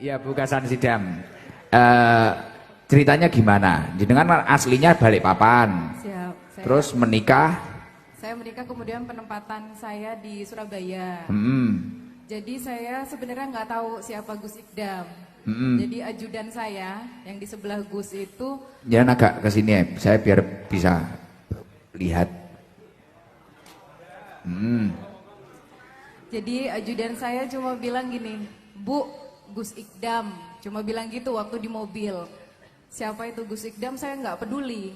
Iya, Bu Kasan Sidam. Ceritanya gimana? Jenengan aslinya Balikpapan. Siap. Terus menikah? Saya menikah kemudian penempatan saya di Surabaya. Jadi saya sebenarnya nggak tahu siapa Gus Ikdam. Jadi ajudan saya yang di sebelah Gus itu. Jangan agak ke sini ya, saya biar bisa lihat. Jadi ajudan saya cuma bilang gini, Bu, Gus Ikdam. Cuma bilang gitu waktu di mobil. Siapa itu Gus Ikdam saya nggak peduli.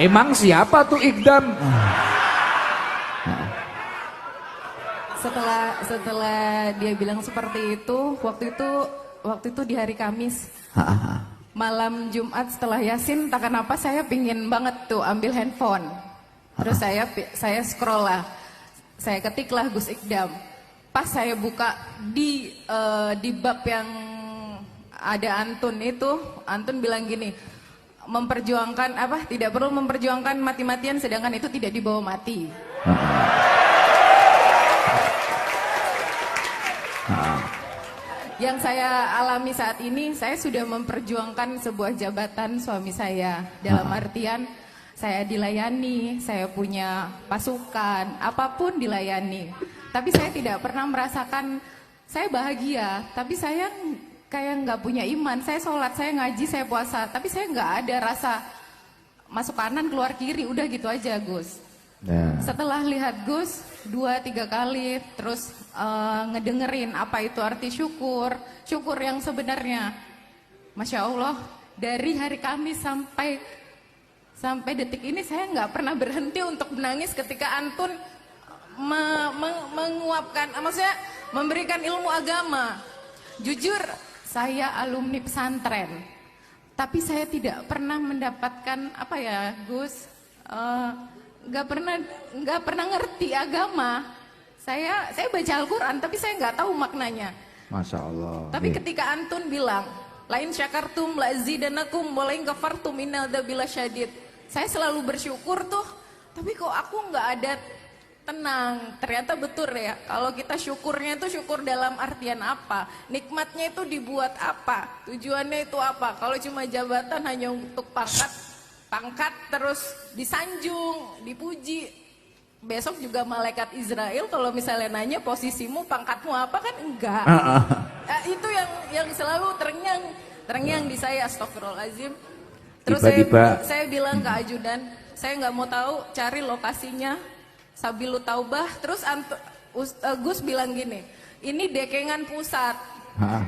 Emang siapa tuh Ikdam? Setelah dia bilang seperti itu, waktu itu di hari Kamis. Malam Jumat setelah Yasin, tak kenapa saya pingin banget tuh ambil handphone. Terus saya scroll lah, saya ketiklah Gus Ikdam. Pas saya buka di bab yang ada Antun itu, Antun bilang gini, memperjuangkan apa? Tidak perlu memperjuangkan mati-matian, sedangkan itu tidak dibawa mati. Yang saya alami saat ini, saya sudah memperjuangkan sebuah jabatan suami saya. Dalam artian, saya dilayani, saya punya pasukan, apapun dilayani. Tapi saya tidak pernah merasakan, saya bahagia, tapi saya kayak nggak punya iman. Saya sholat, saya ngaji, saya puasa, tapi saya nggak ada rasa masuk kanan, keluar kiri, udah gitu aja Gus. Setelah lihat Gus 2-3 kali, terus ngedengerin apa itu arti syukur yang sebenarnya, Masya Allah, dari hari Kamis sampai detik ini saya nggak pernah berhenti untuk menangis ketika Antun menguapkan, maksudnya memberikan ilmu agama. Jujur, saya alumni pesantren, tapi saya tidak pernah mendapatkan apa ya Gus, nggak pernah ngerti agama. Saya baca Al-Quran tapi saya nggak tahu maknanya. Masya Allah. Tapi ketika Antun bilang, lain syakartum lazidanakum walain kafartum innadzabila syadid. Saya selalu bersyukur tuh, tapi kok aku nggak ada tenang. Ternyata betul ya, kalau kita syukurnya itu syukur dalam artian apa? Nikmatnya itu dibuat apa? Tujuannya itu apa? Kalau cuma jabatan hanya untuk pangkat terus disanjung, dipuji. Besok juga malaikat Israel kalau misalnya nanya posisimu, pangkatmu apa, kan enggak. Itu yang selalu terngiang di saya, astagfirullahaladzim. Terus saya bilang ke ajudan, saya nggak mau tahu, cari lokasinya Sabilu Taubah. Terus Gus bilang gini, ini Dekengan Pusat.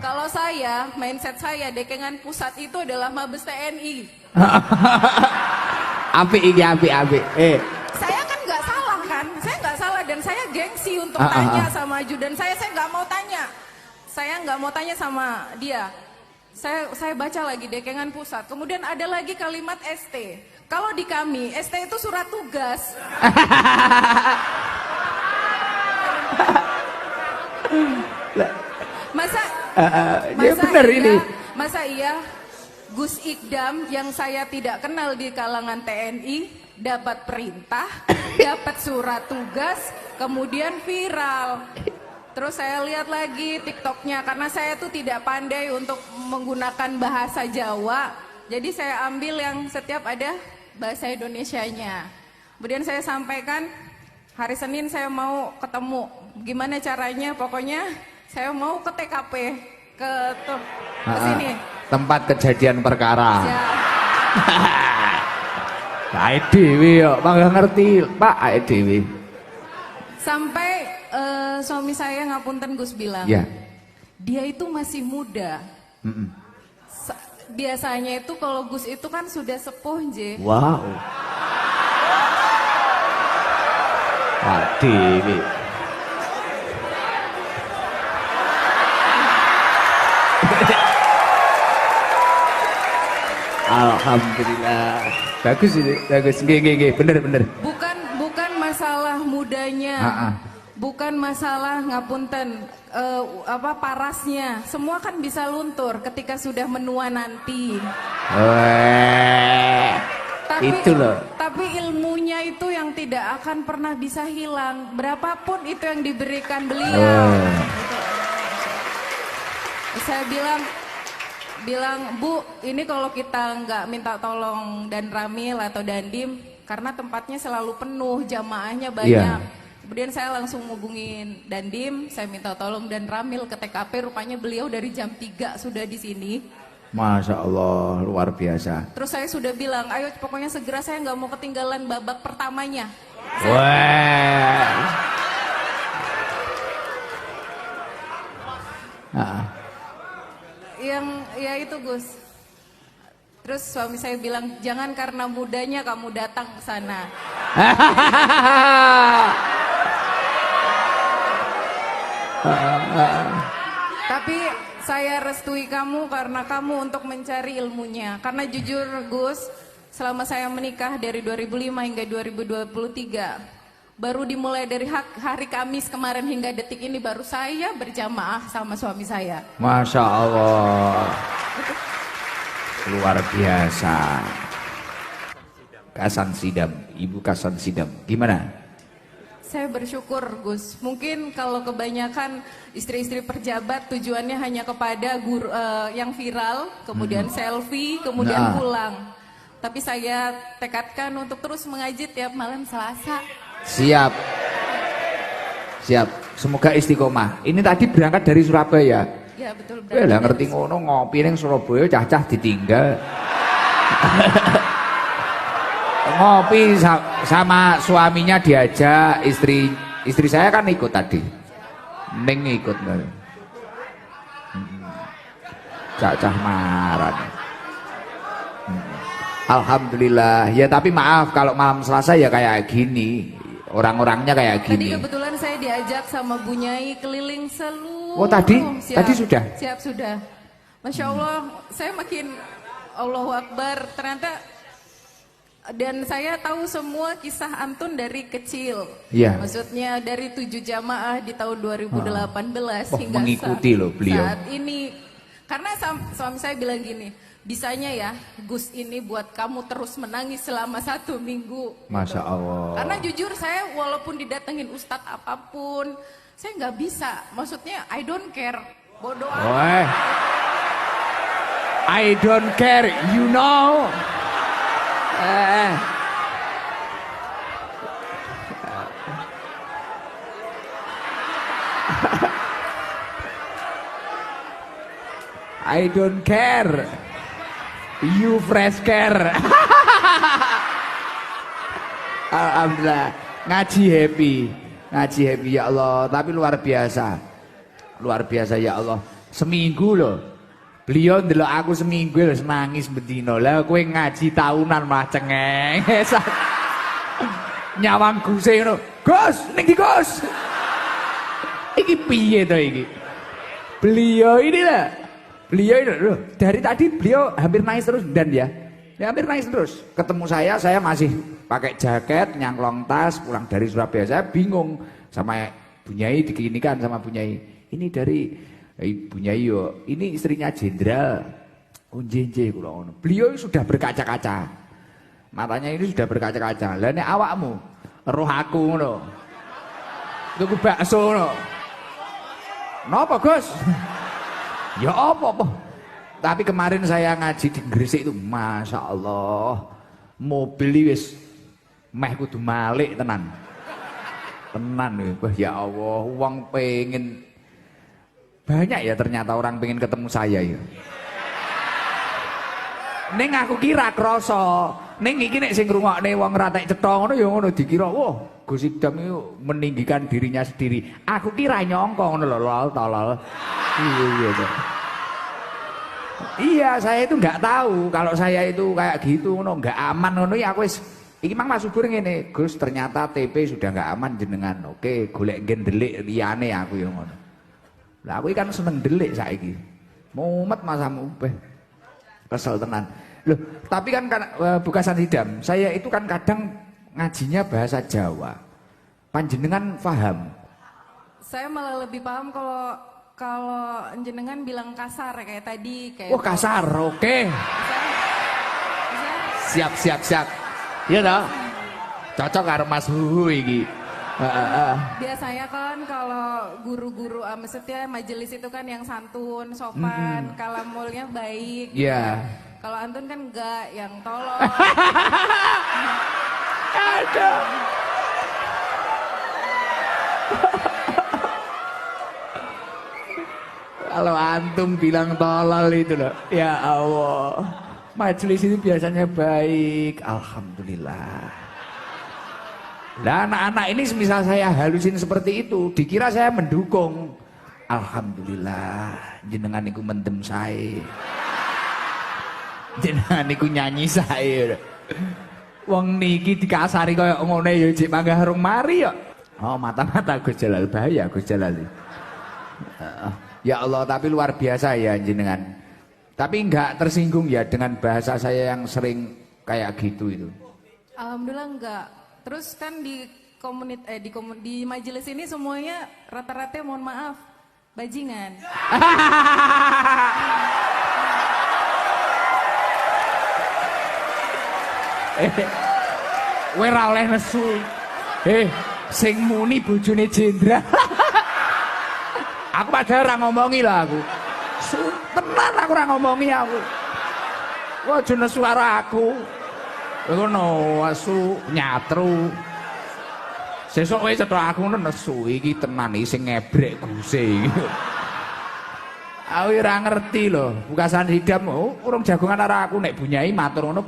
Kalau saya, mindset saya, Dekengan Pusat itu adalah Mabes TNI. Api. Saya kan nggak salah kan, saya nggak salah dan saya gengsi untuk tanya sama ajudan saya nggak mau tanya, saya nggak mau tanya sama dia. Saya baca lagi Dekengan Pusat, kemudian ada lagi kalimat ST. Kalau di kami ST itu surat tugas. Masa iya Gus Ikdam yang saya tidak kenal di kalangan TNI dapat perintah, dapat surat tugas, kemudian viral. Terus saya lihat lagi TikToknya, karena saya tuh tidak pandai untuk menggunakan bahasa Jawa, jadi saya ambil yang setiap ada bahasa Indonesianya. Kemudian saya sampaikan, hari Senin saya mau ketemu, gimana caranya, pokoknya saya mau ke TKP, ke sini. Tempat kejadian perkara. Ae dhewe yo, mangga ngerti, Pak, ae dhewe. Sampai suami saya ngapunten Gus bilang, ya, dia itu masih muda. Biasanya itu kalau Gus itu kan sudah sepuh, J. Wow. Pak Dewi. Alhamdulillah. Bagus ini, bagus. Nggih, bener. Bukan masalah mudanya. Bukan masalah ngapunten parasnya. Semua kan bisa luntur ketika sudah menua nanti. Itu loh. Tapi ilmunya itu yang tidak akan pernah bisa hilang. Berapapun itu yang diberikan beliau. Gitu. Saya bilang, Bu, ini kalau kita nggak minta tolong dan Ramil atau Dandim, karena tempatnya selalu penuh, jamaahnya banyak. Kemudian saya langsung hubungin Dandim, saya minta tolong dan Ramil ke TKP, rupanya beliau dari jam 3 sudah di sini. Masya Allah, luar biasa. Terus saya sudah bilang, ayo pokoknya segera, saya nggak mau ketinggalan babak pertamanya. Yang ya itu Gus. Terus suami saya bilang, jangan karena mudanya kamu datang ke sana. Tapi saya restui kamu karena kamu untuk mencari ilmunya. Karena jujur Gus, selama saya menikah dari 2005 hingga 2023, baru dimulai dari hari Kamis kemarin hingga detik ini baru saya berjamaah sama suami saya. Masya Allah. Luar biasa. Kasan Sidam, Ibu Kasan Sidam. Gimana? Saya bersyukur Gus. Mungkin kalau kebanyakan istri-istri pejabat tujuannya hanya kepada guru, yang viral, kemudian selfie, kemudian pulang. Tapi saya tekadkan untuk terus mengaji tiap malam Selasa. Siap. Siap. Semoga istiqomah. Ini tadi berangkat dari Surabaya. Ya betul. Lah ngerti ngono ngopi ning Surabaya cah-cah ditinggal. Ngopi sama suaminya diajak, istri saya kan ikut tadi. Ning ikut. Cah-cah marah. Alhamdulillah. Ya tapi maaf kalau malam Selasa ya kayak gini. Orang-orangnya kayak gini. Tadi kebetulan saya diajak sama Bu Nyai keliling seluruh. Oh tadi? Siap, tadi sudah? Siap sudah. Masya Allah, saya makin Allahu Akbar. Ternyata dan saya tahu semua kisah Antun dari kecil. Iya. Maksudnya dari 7 jamaah di tahun 2018 hingga mengikuti loh beliau. Saat ini. Karena suami saya bilang gini, bisanya ya Gus ini buat kamu terus menangis selama 1 minggu. Masya Allah. Karena jujur saya walaupun didatengin ustadz apapun, saya nggak bisa. Maksudnya I don't care. Bodoh amat. I don't care, you know. I don't care. You fresh care. Alhamdulillah. Ngaji happy ya Allah. Tapi luar biasa ya Allah. Seminggu loh. Beliau ndelok aku seminggu lho nangis bendino. Lah kowe ngaji tahunan malah cengeng. Nyawang Gus ngono. Gus, ning ndi Gus? Iki piye to iki? Beliau ini loh, dari tadi beliau hampir nangis terus dan ya hampir nangis terus. Ketemu saya masih pakai jaket, nyangklong tas, pulang dari Surabaya. Saya bingung sama Bu Nyai, dikinikan sama Bu Nyai. Ini dari Bu Nyai yo, ini istrinya jenderal. Oh njenje kula ngono. Beliau sudah berkaca-kaca. Matanya ini sudah berkaca-kaca. Lah nek awakmu roh aku ngono. Tuku bakso ngono. Napa, Gus? Ya apa-apa. Tapi kemarin saya ngaji di Gresik itu, Masya Allah, mobil wis meh kudu malik tenan. Ya Allah, uang pengen banyak ya ternyata orang pengen ketemu saya ya. Ning aku kira kroso, ning iki nek sing ngrungokne wong ratek cetha ngono ya ngono dikira, wah Gus Idam itu meninggikan dirinya sendiri. Aku kira nyongko ngono lho, tolol. Iya, saya itu nggak tahu kalau saya itu kayak gitu ngono, nggak aman ngono ya aku wis. Iki mang Mas Subur ngene, Gus ternyata TP sudah nggak aman jenengan. Oke, golek nggen delik liyane aku ya ngono. Lah aku kan seneng delik saiki. Mumet masamu kesel tenan. Loh, tapi kan Bukasan Sidam, saya itu kan kadang ngajinya bahasa Jawa. Panjenengan paham? Saya malah lebih paham kalau jenengan bilang kasar kayak tadi kayak. Oh kasar, oke. Siap. Iya toh? Cocok karo Mas Huhu iki. Biasanya kan kalau guru-guru, maksudnya majelis itu kan yang santun, sopan, kalamulnya baik. Iya. Kalau Antun kan enggak, yang tolong. Aduh. Kalau antum bilang tolol itu loh, ya Allah. Majelis itu biasanya baik, alhamdulillah. Nah anak-anak ini semisal saya halusin seperti itu, dikira saya mendukung. Alhamdulillah, jenengan niku mendem saya. Jenengan niku nyanyi saya. Wong niki dikasari kaya ngene ya jek manggah harung mari ya. Oh mata-mata Gus Jalal, bahaya Gus Jalal. Ya Allah, tapi luar biasa ya jenengan. Tapi enggak tersinggung ya dengan bahasa saya yang sering kayak gitu itu. Alhamdulillah enggak. Terus kan di di majelis ini semuanya rata-rata mohon maaf bajingan. Kowe ora oleh nesu. Sing muni bojone jenderal. Aku padahal ora ngomongi lah aku. Tenan aku ora ngomongi aku. Wah jene suara aku. Ngono asu nyatru. Sesuk wae cetha aku nesu iki tenan iki sing ngebrek guse iki. Aku ora ngerti lho, bukasan hidam urung jagongan karo aku nek bunyai matur ngono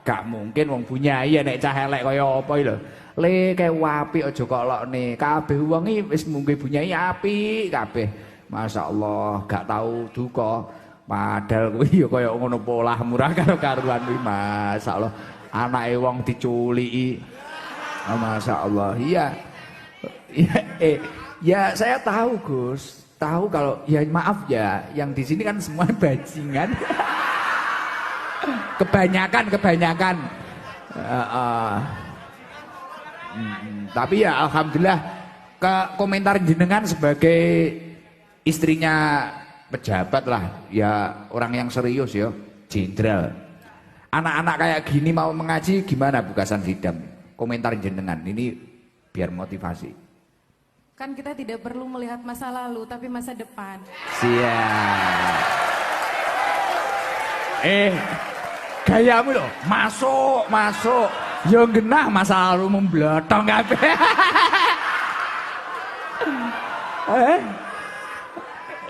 gak mungkin wong bunyai nek cah elek kaya apa iki lho. Le kae apik aja kok lokne. Kabeh wong iki wis mungke bunyai apik kabeh. Masyaallah, gak tahu duka. Padahal kuwi ya kaya ngono polah murah karo karuan kuwi masyaallah. Anake wong diculiki. Oh, masyaallah. Iya. Ya saya tahu Gus. Tahu kalau ya maaf ya, yang di sini kan semua bajingan. Kebanyakan. Tapi ya alhamdulillah ke komentar jenengan sebagai istrinya pejabat lah, ya orang yang serius ya, jenderal. Anak-anak kayak gini mau mengaji gimana bukasan sidam? Komentar jenengan ini biar motivasi. Kan kita tidak perlu melihat masa lalu tapi masa depan. Siap. Gayamu loh, masuk. Yo genah masa lalu memblotong kabeh.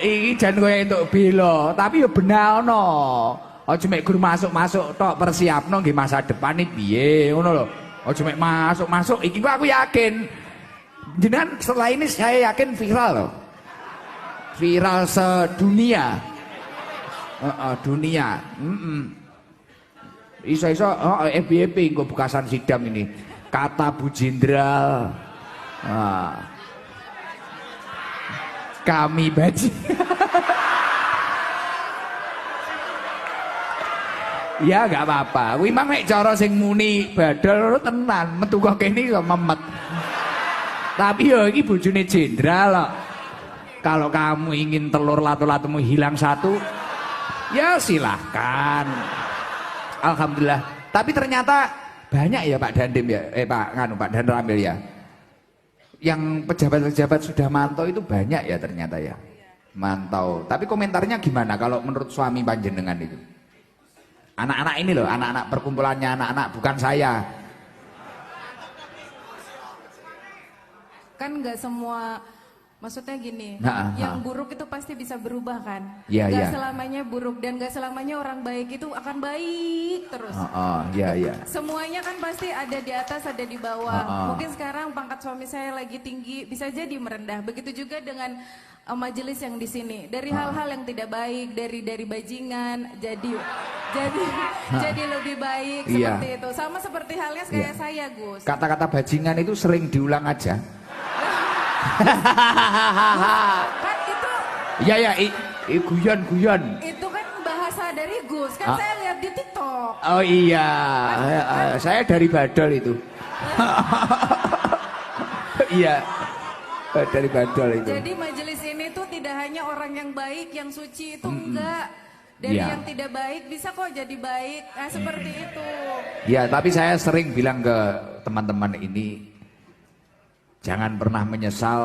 Iki jan kowe entuk bela, tapi yo benakno. Aja mek gur masuk tok persiapno nggih masa depan iki piye, ngono lho. Aja mek masuk iki kok aku yakin. Jenengan setelah ini saya yakin viral loh. Viral sedunia. Dunia. Iso-iso FBP engko bukasan sidam ini. Kata Bu Jenderal. Kami baji. Ya gak apa-apa. Kuwi mang nek cara sing muni badal tenan, metu kok kene kok memet. Tapi ya iki bojone jenderal kok. Kalau kamu ingin telur latu-latumu hilang satu, ya silahkan. Alhamdulillah. Tapi ternyata banyak ya Pak Dandim ya, Pak Dan Ramil ya. Yang pejabat-pejabat sudah mantau itu banyak ya ternyata ya. Mantau. Tapi komentarnya gimana kalau menurut suami panjenengan itu? Anak-anak ini loh, anak-anak perkumpulannya anak-anak bukan saya. Kan nggak semua, maksudnya gini, yang buruk itu pasti bisa berubah kan? Gak selamanya buruk dan gak selamanya orang baik itu akan baik terus. Semuanya kan pasti ada di atas, ada di bawah. Mungkin sekarang pangkat suami saya lagi tinggi, bisa jadi merendah. Begitu juga dengan majelis yang di sini. Dari hal-hal yang tidak baik, dari bajingan, jadi lebih baik seperti itu. Sama seperti halnya kayak saya, Gus. Kata-kata bajingan itu sering diulang aja. Kan itu guyon. Itu kan bahasa dari Gus, kan saya lihat di TikTok. Oh iya, saya dari Badol itu. Iya, dari Badol itu. Jadi majelis ini tuh tidak hanya orang yang baik, yang suci itu enggak. Dari Iya. yang tidak baik bisa kok jadi baik. Nah, seperti itu. Ya, tapi saya sering bilang ke teman-teman ini, jangan pernah menyesal